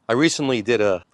I recently did a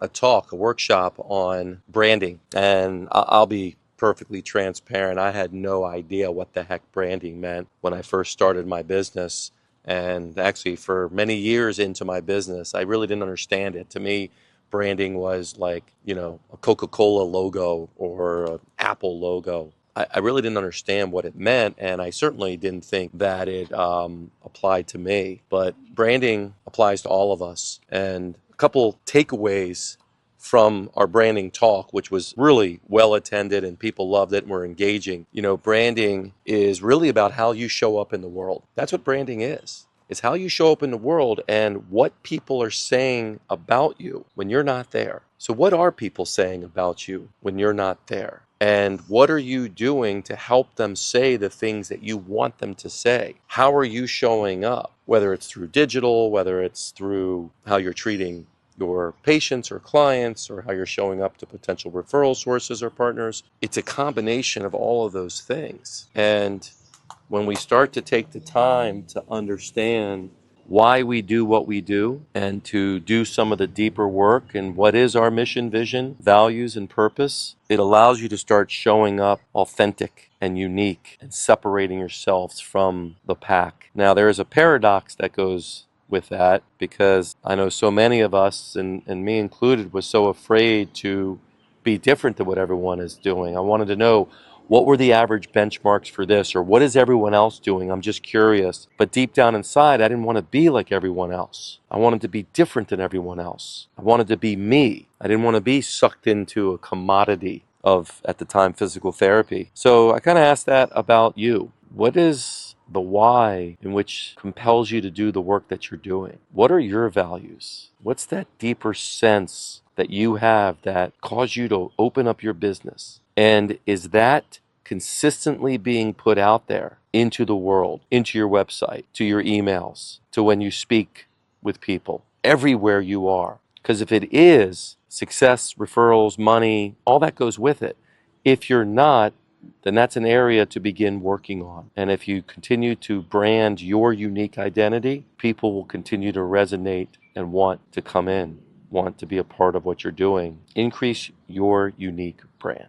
workshop on branding, and I'll be perfectly transparent. I had no idea what the heck branding meant when I first started my business. And actually, for many years into my business, I really didn't understand it. To me, branding was like, a Coca-Cola logo or an Apple logo. I really didn't understand what it meant, and I certainly didn't think that it applied to me. But branding applies to all of us. And a couple takeaways from our branding talk, which was really well attended and people loved it and were engaging. Branding is really about how you show up in the world. That's what branding is. It's how you show up in the world and what people are saying about you when you're not there. So what are people saying about you when you're not there? And what are you doing to help them say the things that you want them to say? How are you showing up? Whether it's through digital, whether it's through how you're treating your patients or clients, or how you're showing up to potential referral sources or partners. It's a combination of all of those things. And when we start to take the time to understand why we do what we do and to do some of the deeper work and what is our mission, vision, values, and purpose, it allows you to start showing up authentic and unique and separating yourselves from the pack. Now, there is a paradox that goes with that, because I know so many of us, and me included, was so afraid to be different than what everyone is doing. I wanted to know, what were the average benchmarks for this, or what is everyone else doing? I'm just curious. But deep down inside, I didn't want to be like everyone else. I wanted to be different than everyone else. I wanted to be me. I didn't want to be sucked into a commodity of, at the time, physical therapy. So I kind of asked that about you. What is the why in which compels you to do the work that you're doing? What are your values? What's that deeper sense that you have that caused you to open up your business? And is that consistently being put out there into the world, into your website, to your emails, to when you speak with people, everywhere you are? Because if it is, success, referrals, money, all that goes with it. If you're not, then that's an area to begin working on. And if you continue to brand your unique identity, people will continue to resonate and want to come in, want to be a part of what you're doing. Increase your unique brand.